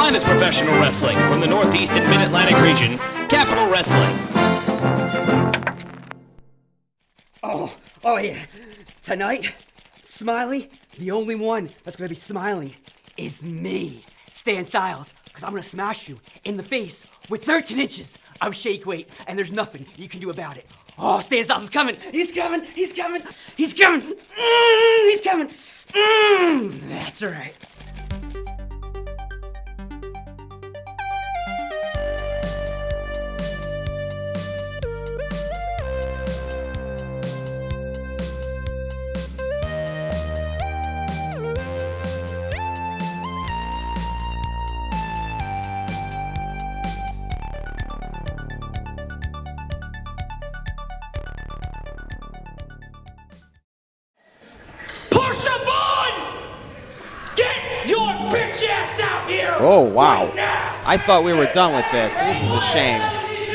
finest professional wrestling from the Northeast and Mid-Atlantic region, Capital Wrestling. Oh yeah. Tonight, Smiley, the only one that's gonna be smiling is me, Stan Styles, because I'm gonna smash you in the face with 13 inches of shake weight, and there's nothing you can do about it. Oh, Stan Styles is coming! He's coming! He's coming! He's coming! He's coming! That's right. Portia Vaughn! Get your bitch ass out here! Oh, wow. Right now! I thought we were done with this. This is a shame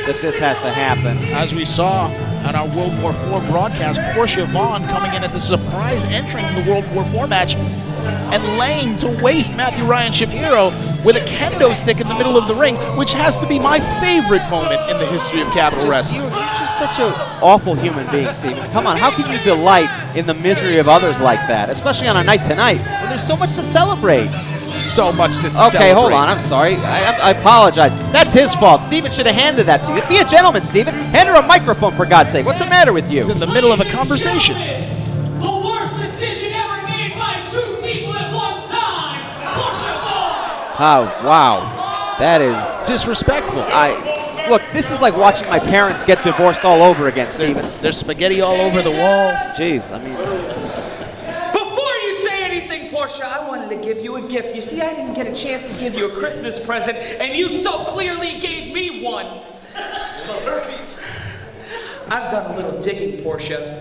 that this has to happen. As we saw on our World War IV broadcast, Portia Vaughn coming in as a surprise entrant in the World War IV match and laying to waste Matthew Ryan Shapiro with a kendo stick in the middle of the ring, which has to be my favorite moment in the history of Capital Wrestling. You're just such an awful human being, Steven. Come on, how can you delight in the misery of others like that, especially on a night tonight when there's so much to celebrate? So much to celebrate. Okay, hold on. I'm sorry. I apologize. That's his fault. Steven should have handed that to you. Be a gentleman, Steven. Hand her a microphone, for God's sake. What's the matter with you? He's in the middle of a conversation. The worst decision ever made by two people at one time! Portia Vaughn! Oh, wow. That is Disrespectful. Look, this is like watching my parents get divorced all over again, Steven. There's spaghetti all over the wall. Jeez, I mean... Before you say anything, Portia, I wanted to give you a gift. You see, I didn't get a chance to give you a Christmas present, and you so clearly gave me one. I've done a little digging, Portia.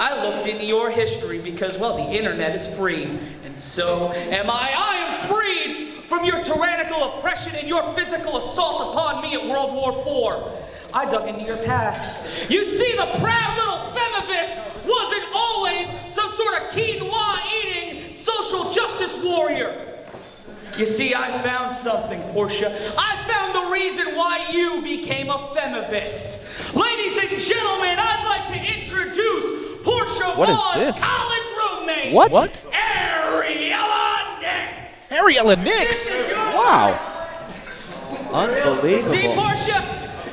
I looked into your history because, well, the internet is free, and so am I. I am freed from your tyrannical oppression and your physical assault upon me at World War IV. I dug into your past. You see, the proud little feminist wasn't always some sort of quinoa-eating social justice warrior. You see, I found something, Portia. I found the reason why you became a feminist. Ladies and gentlemen, I'd like to introduce Portia Vaughn's college roommate. What? Ariella Nix. Ariella Nix? Wow. Unbelievable. See, Portia,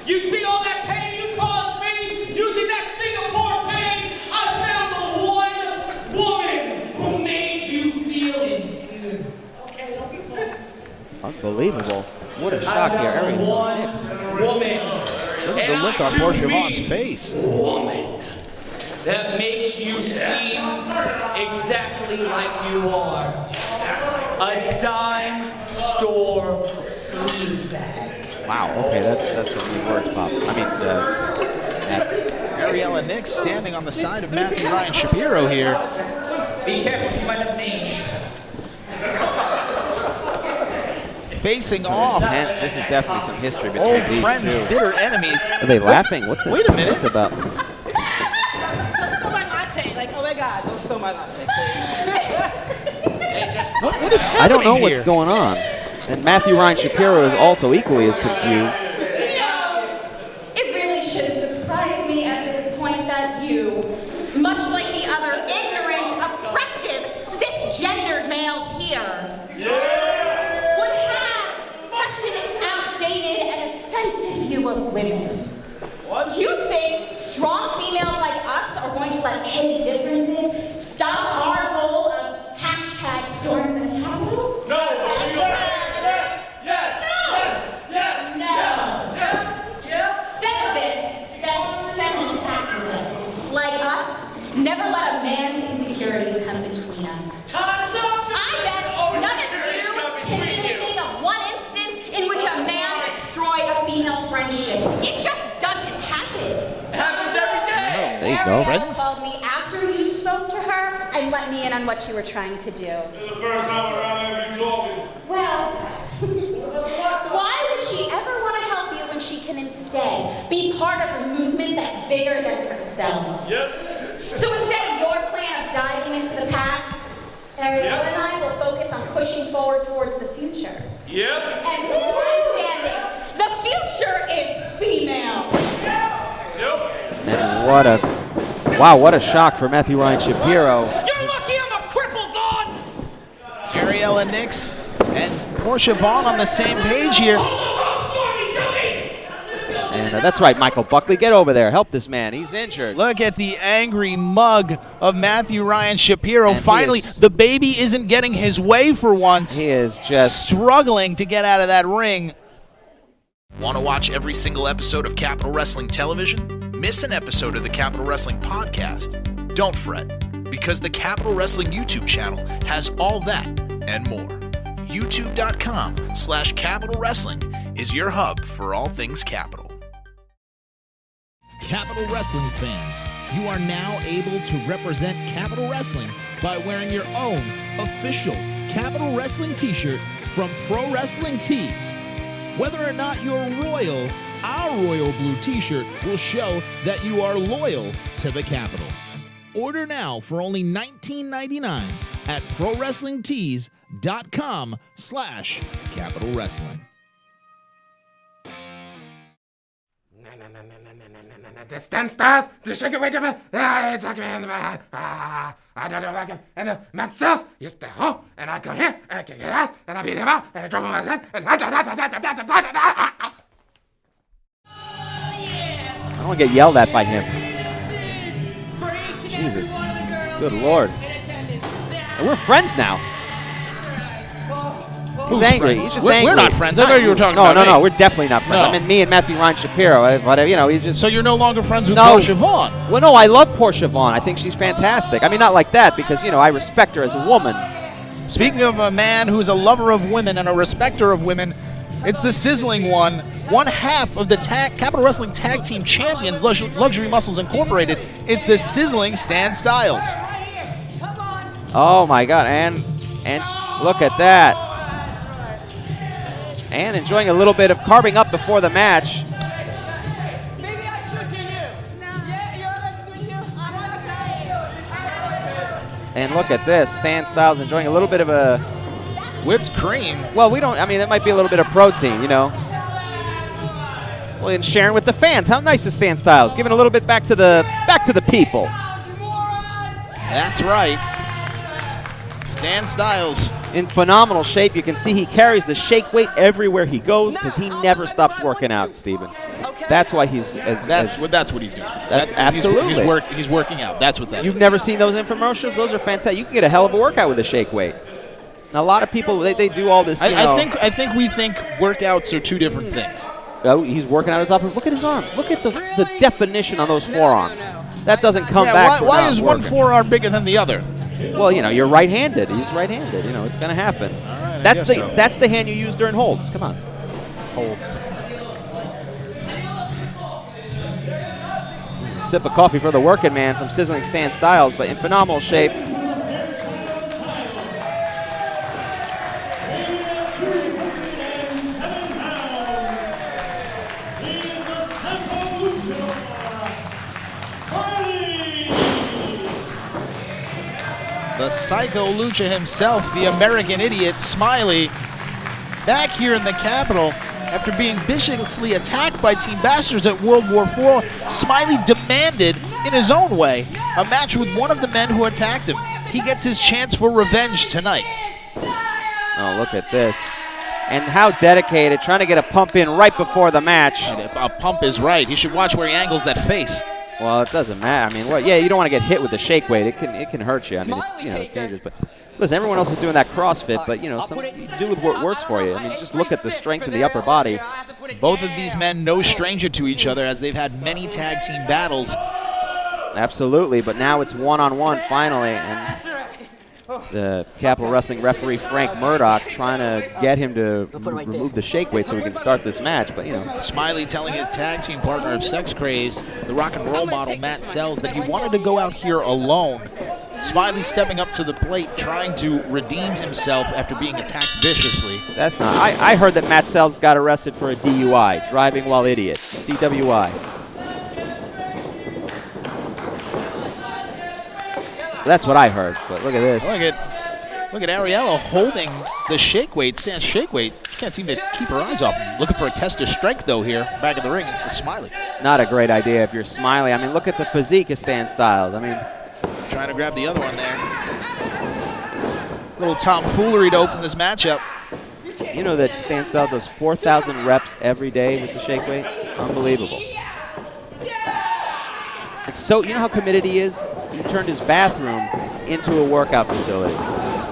you see all that pain you caused me using that Singapore pain? I found the one woman who made you feel inferior. Okay, don't be funny. Unbelievable. What a shock here, Ariella Nix. Woman. Look at the look on Portia Vaughn's face. Woman that makes you seem exactly like you are. A dime store sleazebag. Wow, okay, that's some good words, Bob. I mean, Ariella Nix standing on the side of Matthew Ryan Shapiro here. Be careful, she might have an age. Facing off. This is definitely some history between Old these friends, two. bitter enemies. Are they laughing? What the Wait a minute. What's this about? Don't spill my latte. Like, oh my God, don't spill my latte, please. What is happening I don't know here? what's going on. And Matthew Ryan Shapiro is also equally as confused. You know, it really shouldn't surprise me at this point that you, much like the other ignorant, oppressive, cisgendered males here, would have such an outdated and offensive view of women. You think strong females like us are going to let petty differences stop our goal of hashtag storm the Capitol? No! Feminist activists like us never let a man's insecurities come between us. Time's up! I bet none of you can even think of one instance in which a man destroyed a female friendship. It just doesn't happen. Happens every day! There you go. Ariella called me after you spoke to her and let me in on what you were trying to do. This is the first time around I heard you talking. Well, why would she ever want to help you when she can instead be part of a movement that's bigger than herself? Yep. So instead of your plan of diving into the past, Ariella and I will focus on pushing forward towards the future. future. Yep. And from where I'm standing, the future is female. And what a shock for Matthew Ryan Shapiro. You're lucky I'm a cripple, Vaughn! Ariella Nix and Portia Vaughn on the same page here. And that's right, Michael Buckley, get over there. Help this man. He's injured. Look at the angry mug of Matthew Ryan Shapiro. And finally, the baby isn't getting his way for once. He is just struggling to get out of that ring. Want to watch every single episode of Capital Wrestling Television? Miss an episode of the Capital Wrestling Podcast? Don't fret, because the Capital Wrestling YouTube channel has all that and more. YouTube.com/Capital Wrestling is your hub for all things Capital. Capital Wrestling fans, you are now able to represent Capital Wrestling by wearing your own official Capital Wrestling t-shirt from Pro Wrestling Tees. Whether or not you're royal, our royal blue t-shirt will show that you are loyal to the Capital. Order now for only $19.99 at ProWrestlingTees.com/Capital Wrestling. The stand stars, the shake away to me. I talk about I don't like it. And the man says, you stay home, and I come here, and I kick your ass, and I beat him up, and I drop him on his head, and I don't want to get yelled at by him. Jesus. Good Lord. And we're friends now. He's angry. He's just angry. We're not friends. I thought you were talking about me. No, we're definitely not friends. No. I mean, me and Matthew Ryan Shapiro. You know, he's just. So you're no longer friends with Portia Vaughn? Well, no, I love Portia Vaughn. I think she's fantastic. I mean, not like that because, you know, I respect her as a woman. Speaking of a man who's a lover of women and a respecter of women, it's the Sizzling one half of the Capital Wrestling Tag Team Champions, Luxury Muscles Incorporated. It's the Sizzling Stan Styles. Oh, my God. And look at that. And enjoying a little bit of carving up before the match. And look at this. Stan Styles enjoying a little bit of a whipped cream. Well, that might be a little bit of protein, you know. Well, and sharing with the fans. How nice is Stan Styles? Giving a little bit back to the people. That's right. Stan Styles. In phenomenal shape. You can see he carries the shake weight everywhere he goes because he never stops working out, Steven. That's why he's that's what he's doing. That's absolutely. He's working out. That's what that is. You've never seen those infomercials? Those are fantastic. You can get a hell of a workout with a shake weight. Now, a lot of people, they do all this, I think we think workouts are two different things. Oh, he's working out his upper. Look at his arms. Look at the definition on those forearms. That doesn't come back. Why is one forearm bigger than the other? Well, you know, you're right-handed. He's right-handed. You know, it's going to happen. Right, that's the hand you use during holds. Come on. Holds. Sip of coffee for the working man from Sizzling Stan Styles, but in phenomenal shape. The Psycho Lucha himself, the American Idiot, Smiley, back here in the Capitol. After being viciously attacked by Team Bastards at World War IV, Smiley demanded, in his own way, a match with one of the men who attacked him. He gets his chance for revenge tonight. Oh, look at this. And how dedicated, trying to get a pump in right before the match. A pump is right. He should watch where he angles that face. Well, it doesn't matter. I mean, well, yeah, you don't want to get hit with the shake weight. It can hurt you. I mean, it's dangerous. But listen, everyone else is doing that CrossFit, but you do with what works for you. I mean, just look at the strength of the upper body. Both of these men no stranger to each other as they've had many tag team battles. Absolutely, but now it's one-on-one finally, and the Capital Wrestling referee Frank Murdoch trying to get him to remove the shake weight so we can start this match, but you know. Smiley telling his tag team partner of Sex Crazed, the rock and roll model Matt Sells, that he wanted to go out here alone. Smiley stepping up to the plate, trying to redeem himself after being attacked viciously. That's not. I heard that Matt Sells got arrested for a DUI, driving while idiot, DWI. That's what I heard, but look at this. Look at Look at Ariella holding the shake weight, stance shake weight. She can't seem to keep her eyes off him. Looking for a test of strength, though, here. Back in the ring is Smiley. Not a great idea if you're Smiley. I mean, look at the physique of Stan Styles. I mean, trying to grab the other one there. Little tomfoolery to open this matchup. You know that Stan Styles does 4,000 reps every day with the shake weight? Unbelievable. It's so, you know how committed he is? He turned his bathroom into a workout facility.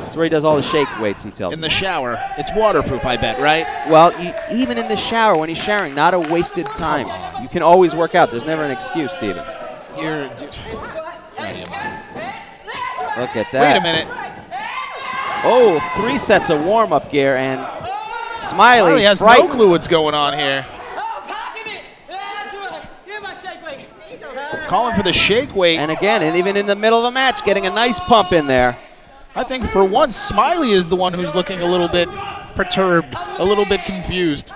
It's where he does all the shake weights, he tells me. In the shower. It's waterproof, I bet, right? Well, even in the shower, when he's showering, not a wasted time. You can always work out. There's never an excuse, Steven. You're Look at that. Wait a minute. Oh, 3 sets of warm-up gear, and Smiley has no clue what's going on here. Calling for the shake weight. And again, and even in the middle of a match, getting a nice pump in there. I think for once, Smiley is the one who's looking a little bit perturbed, a little bit confused.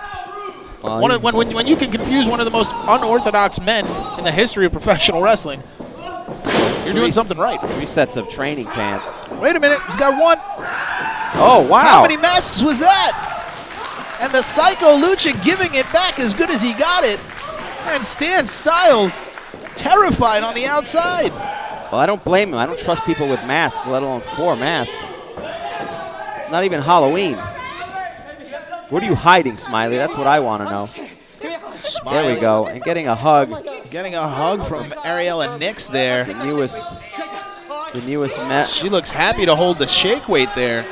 When you can confuse one of the most unorthodox men in the history of professional wrestling, you're doing something right. 3 sets of training pants. Wait a minute, he's got one. Oh, wow. How many masks was that? And the Psycho Lucha giving it back as good as he got it. And Stan Styles terrified on the outside. Well, I don't blame him. I don't trust people with masks, let alone 4 masks. It's not even Halloween. What are you hiding, Smiley? That's what I want to know. Smiley. There we go. And getting a hug. Getting a hug from Ariella Nix there. The newest match. She looks happy to hold the shake weight there.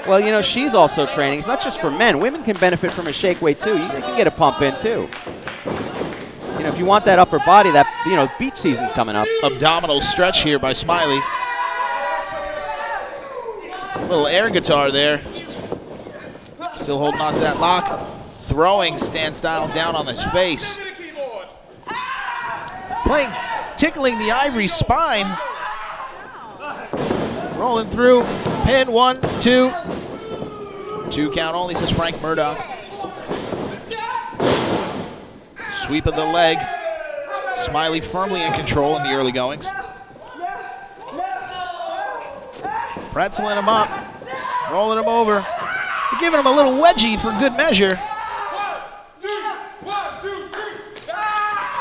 Well, you know, she's also training. It's not just for men. Women can benefit from a shake weight, too. They can get a pump in, too. You know, if you want that upper body, that, you know, beach season's coming up. Abdominal stretch here by Smiley. Little air guitar there. Still holding on to that lock. Throwing Stan Styles down on his face. Tickling the ivory spine. Rolling through. Pin, 1, 2. 2 count only, says Frank Murdoch. Sweep of the leg. Smiley firmly in control in the early goings. Pretzeling him up. Rolling him over. Giving him a little wedgie for good measure.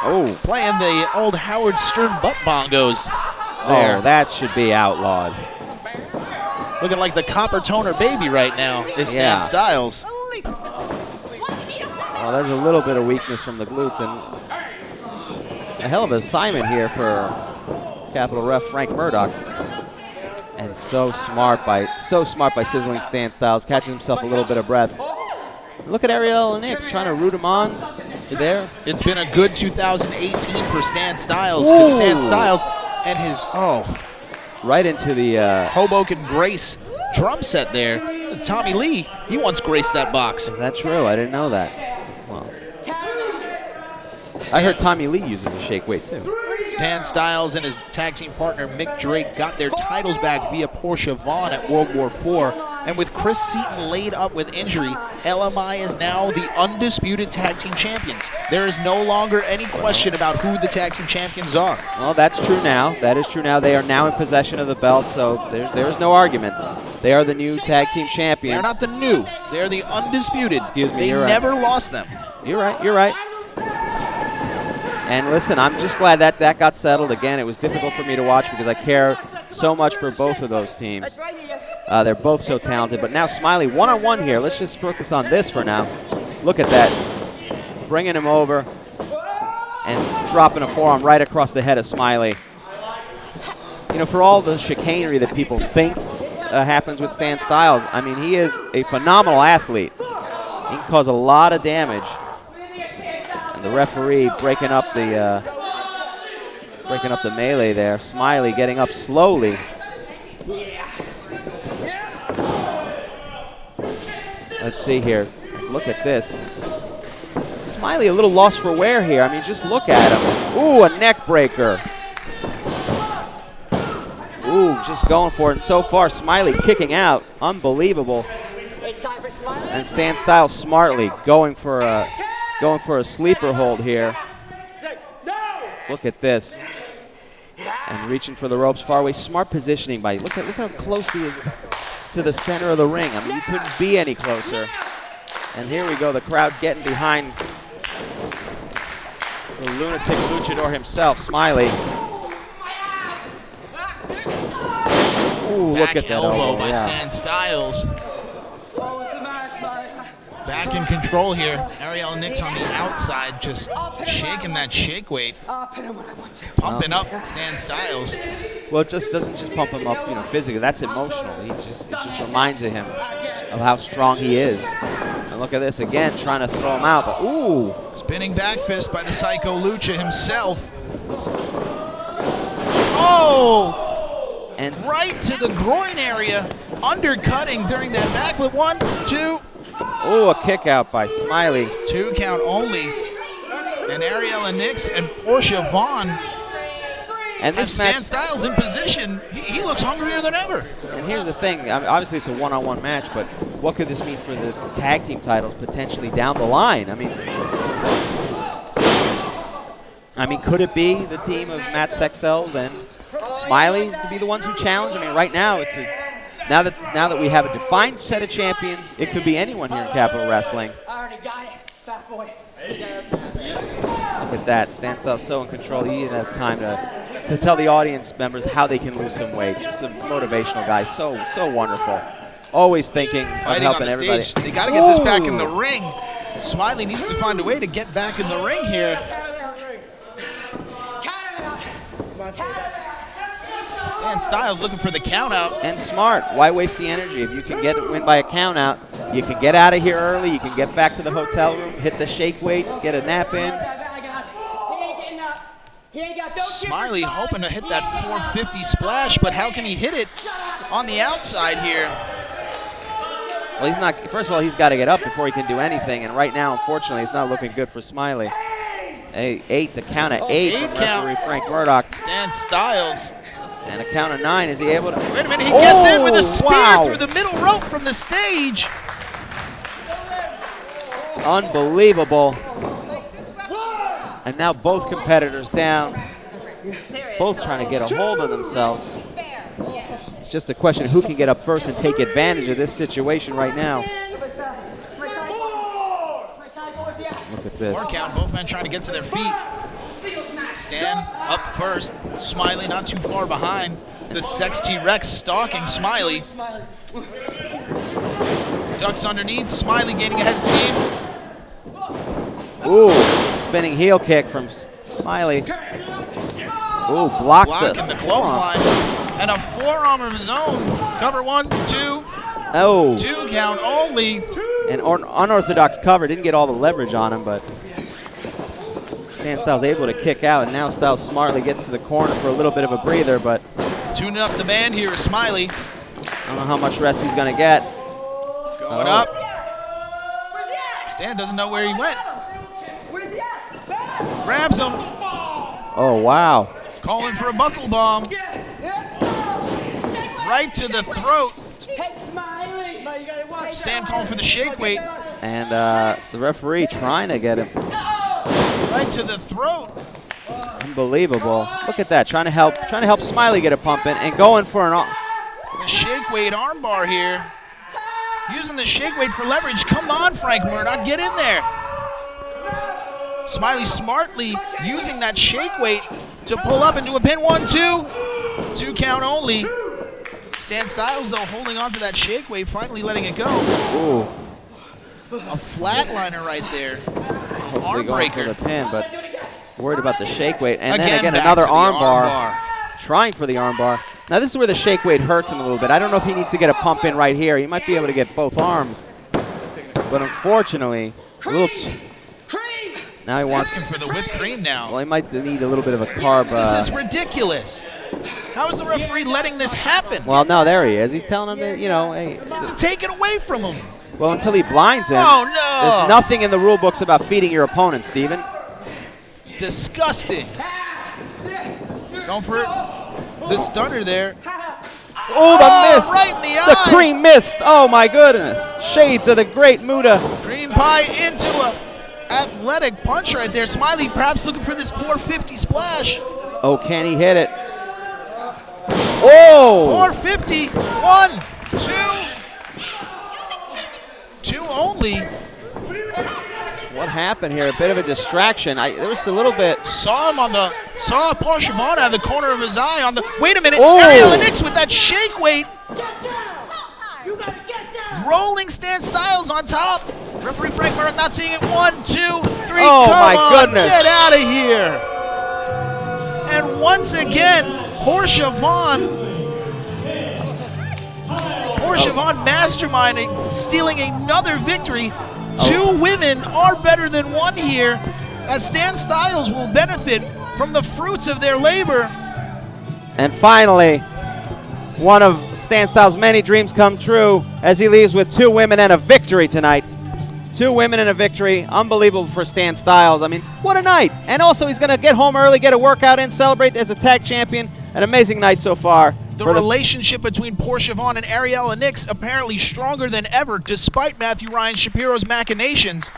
Oh, playing the old Howard Stern butt bongos there. Oh, that should be outlawed. Looking like the copper toner baby right now is Stan Styles. Well, there's a little bit of weakness from the glutes, and a hell of an assignment here for Capital Ref Frank Murdoch. And so smart by sizzling Stan Styles, catching himself a little bit of breath. Look at Ariella Nix trying to root him on there. It's been a good 2018 for Stan Styles, because Stan Styles and his, right into the Hoboken Grace drum set there. Tommy Lee, he once graced that box. Is that true? I didn't know that. Well, I heard Tommy Lee uses a shake weight too. Stan Styles and his tag team partner Mick Drake got their titles back via Portia Vaughn at World War IV. And with Chris Seaton laid up with injury, LMI is now the undisputed tag team champions. There is no longer any question about who the tag team champions are. Well, that's true now. That is true now. They are now in possession of the belt, so there's no argument. They are the new tag team champions. They're not the new. They're the undisputed. Excuse me, they you're never right. lost them. You're right. And listen, I'm just glad that got settled. Again, it was difficult for me to watch because I care so much for both of those teams. They're both so talented. But now Smiley one-on-one here. Let's just focus on this for now. Look at that. Bringing him over and dropping a forearm right across the head of Smiley. You know, for all the chicanery that people think happens with Stan Styles, I mean, he is a phenomenal athlete. He can cause a lot of damage. And the referee breaking up the melee there. Smiley getting up slowly. Let's see here. Look at this. Smiley a little lost for wear here. I mean, just look at him. Ooh, a neck breaker. Ooh, just going for it. And so far, Smiley kicking out. Unbelievable. And Stan Styles smartly going for a sleeper hold here. Look at this. And reaching for the ropes far away. Smart positioning by, look how close he is to the center of the ring. I mean, you couldn't be any closer. And here we go, the crowd getting behind the lunatic luchador himself, Smiley. Ooh, look at that elbow by Stan Styles. Back in control here. Ariel Nix on the outside, just shaking that shake weight. Pumping up Stan Styles. Well, it just doesn't just pump him up, physically. That's emotional. It just reminds him of how strong he is. And look at this again, trying to throw him out. But ooh, spinning back fist by the Psycho Lucha himself. Oh! And right to the groin area, undercutting during that backflip. 1, 2. Oh, a kick out by Smiley. 2 count only. And Ariella Nix and Portia Vaughn. And this Stan Styles in position. He looks hungrier than ever. And here's the thing. Obviously, it's a one-on-one match, but what could this mean for the tag team titles potentially down the line? I mean, could it be the team of Matt Sexcels and Smiley to be the ones who challenge? I mean, right now it's now that we have a defined set of champions, it could be anyone here in Capital Wrestling. I already got it, fat boy. Look at that, Stan Styles so in control. He even has time to tell the audience members how they can lose some weight. Just a motivational guy, so wonderful. Always thinking of helping everybody. Stage. They got to get this back in the ring. Smiley needs to find a way to get back in the ring here. Stan Styles looking for the count out. And smart. Why waste the energy? If you can win by a count out, you can get out of here early. You can get back to the hotel room, hit the shake weights, get a nap in. Smiley hoping to hit that 450 splash, but how can he hit it on the outside here? Well, he's not. First of all, he's got to get up before he can do anything, and right now, unfortunately, it's not looking good for Smiley. 8, the count at 8 from referee Frank Murdoch. Stan Styles. And a count of 9. Is he able to? Wait a minute, he gets in with a spear through the middle rope from the stage. Unbelievable. And now both competitors down. Both trying to get a hold of themselves. It's just a question of who can get up first and take advantage of this situation right now. Look at this. 4 count, both men trying to get to their feet. Stan up first, Smiley not too far behind. The Sex T-Rex stalking Smiley. Ducks underneath, Smiley gaining a head steam. Ooh, spinning heel kick from Smiley. Ooh, blocking the clothesline. And a forearm of his own. Cover 1, 2. Oh. 2 count only. An unorthodox cover. Didn't get all the leverage on him, but Stan Styles able to kick out, and now Styles smartly gets to the corner for a little bit of a breather, but tuning up the band here is Smiley. I don't know how much rest he's going to get. Going up. Stan doesn't know where he went. Grabs him. Oh, wow. Calling for a buckle bomb. Right to the throat. Stan calling for the shake weight. And the referee trying to get him. Right to the throat. Unbelievable. Look at that. Trying to help Smiley get a pump in and going for the shake weight armbar here. Using the shake weight for leverage. Come on, Frank Murdoch, get in there. Smiley smartly using that shake weight to pull up into a pin. 1, 2. 2 count only. Stan Styles, though, holding on to that shake weight, finally letting it go. Ooh. A flatliner right there. Hopefully going for the pin, but worried about the shake weight. And then again another armbar. Trying for the armbar. Now this is where the shake weight hurts him a little bit. I don't know if he needs to get a pump in right here. He might be able to get both arms. But unfortunately, now he wants asking for the whipped cream now. Well, he might need a little bit of a carb. This is ridiculous. How is the referee letting this happen? Well, no, there he is. He's telling him that, hey. To take it away from him. Well, until he blinds him. Oh, no. There's nothing in the rule books about feeding your opponent, Steven. Disgusting. Going for the stunner there. Oh, the mist. Right in the eye. The cream mist. Oh, my goodness. Shades of the great Muda. Cream pie into a athletic punch right there. Smiley perhaps looking for this 450 splash. Oh, can he hit it? Oh! 450. 1, Two only. What happened here? A bit of a distraction. There was a little bit. Saw Portia Vaughn out of the corner of his eye on the. Wait a minute. Oh. Ariella Nix with that shake weight. Rolling Stan Styles on top. Referee Frank Murdoch not seeing it. 1, 2, 3. Oh, Come my on, goodness. get out of here. And once again, Portia Vaughn masterminding, stealing another victory. Two women are better than one here, as Stan Styles will benefit from the fruits of their labor. And finally, one of Stan Styles' many dreams come true as he leaves with 2 women and a victory tonight. 2 women and a victory. Unbelievable for Stan Styles. I mean, what a night. And also, he's going to get home early, get a workout in, celebrate as a tag champion. An amazing night so far. The relationship between Portia Vaughn and Ariella Nix apparently stronger than ever, despite Matthew Ryan Shapiro's machinations.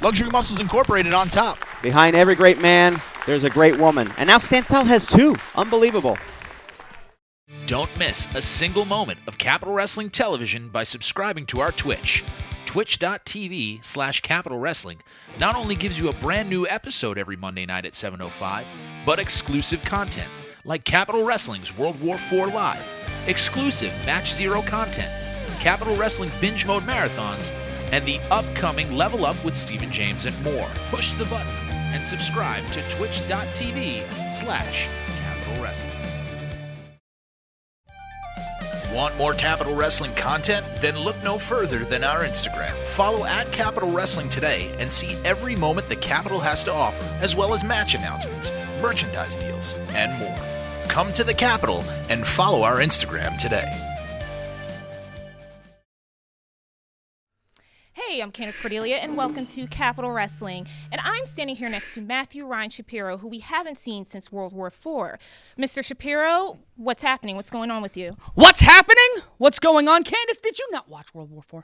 Luxury Muscles Incorporated on top. Behind every great man, there's a great woman. And now Stan Styles has 2. Unbelievable. Don't miss a single moment of Capital Wrestling Television by subscribing to our Twitch. Twitch.tv/Capital Wrestling not only gives you a brand new episode every Monday night at 7:05, but exclusive content like Capital Wrestling's World War IV Live, exclusive Match Zero content, Capital Wrestling Binge Mode Marathons, and the upcoming Level Up with Stephen James and more. Push the button and subscribe to Twitch.tv/Capital Wrestling. Want more Capital Wrestling content? Then look no further than our Instagram. Follow @Capital Wrestling today and see every moment the Capital has to offer, as well as match announcements, merchandise deals, and more. Come to the Capital and follow our Instagram today. Hey, I'm Candice Cordelia, and welcome to Capital Wrestling. And I'm standing here next to Matthew Ryan Shapiro, who we haven't seen since World War IV. Mr. Shapiro, what's happening? What's going on with you? What's happening? What's going on? Candice, did you not watch World War IV?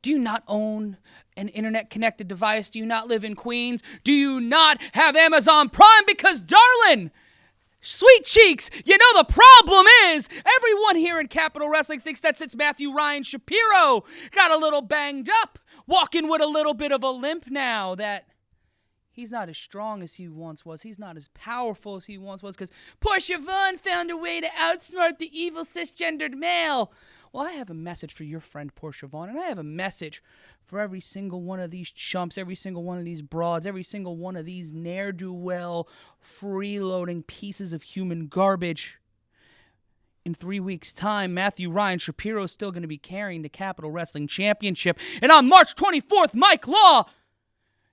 Do you not own an internet-connected device? Do you not live in Queens? Do you not have Amazon Prime? Because, darling, sweet cheeks, you know the problem is everyone here in Capital Wrestling thinks that since Matthew Ryan Shapiro got a little banged up, walking with a little bit of a limp now, that he's not as strong as he once was. He's not as powerful as he once was because Portia Vaughn found a way to outsmart the evil cisgendered male. Well, I have a message for your friend Portia Vaughn, and I have a message for every single one of these chumps, every single one of these broads, every single one of these ne'er-do-well, freeloading pieces of human garbage. In 3 weeks' time, Matthew Ryan Shapiro is still going to be carrying the Capital Wrestling Championship. And on March 24th, Mike Law,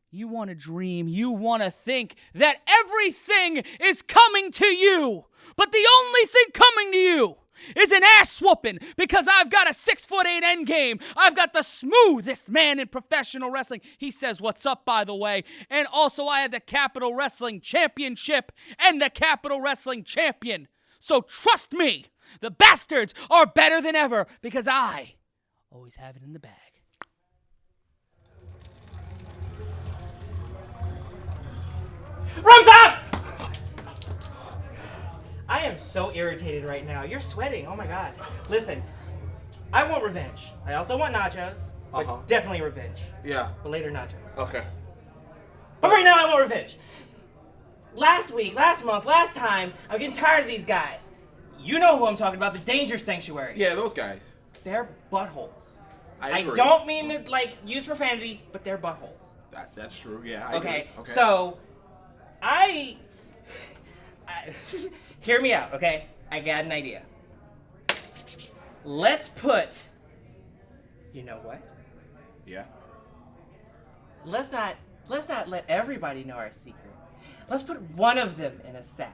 you want to dream, you want to think that everything is coming to you. But the only thing coming to you is an ass whooping, because I've got a 6'8" endgame. I've got the smoothest man in professional wrestling. He says what's up, by the way. And also I had the Capital Wrestling Championship and the Capital Wrestling Champion. So trust me, the bastards are better than ever, because I always have it in the bag. Rump Thump! I am so irritated right now. You're sweating. Oh my god. Listen, I want revenge. I also want nachos, but definitely revenge. Yeah. But later nachos. Okay. But right now I want revenge. Last week, last month, last time, I'm getting tired of these guys. You know who I'm talking about, the Danger Sanctuary. Yeah, those guys. They're buttholes. I agree. don't mean to, use profanity, but they're buttholes. That's true, yeah. I Okay, agree. Okay. So, I hear me out, okay? I got an idea. Let's put, you know what? Yeah. Let's not let everybody know our secret. Let's put one of them in a sack.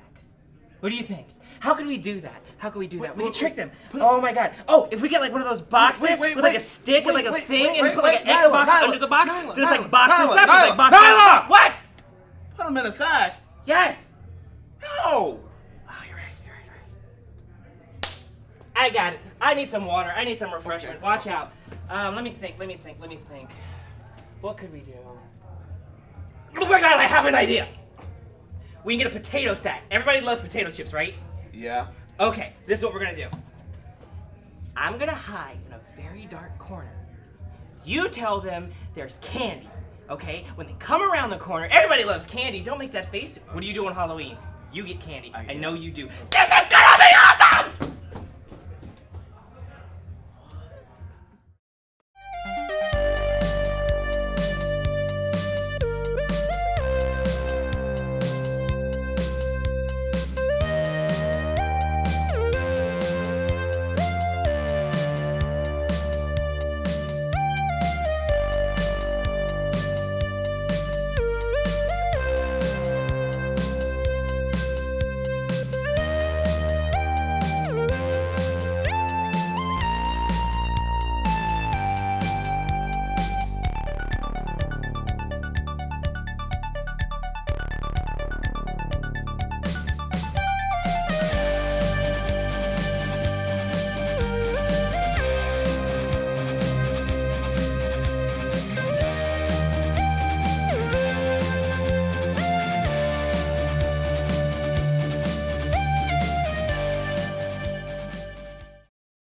What do you think? How could we do that? We can trick them. Oh my god. Oh, if we get one of those boxes with a stick and a thing and put an Xbox under the box, then it's box inception, box. Nyla! What? Put them in a sack? Yes. No! Oh, you're right. I got it. I need some water. I need some refreshment. Okay. Watch out. Let me think. What could we do? Oh my god, I have an idea! We can get a potato sack. Everybody loves potato chips, right? Yeah. Okay, this is what we're gonna do. I'm gonna hide in a very dark corner. You tell them there's candy, okay? When they come around the corner, everybody loves candy. Don't make that face. What do you do on Halloween? You get candy. I know you do. There's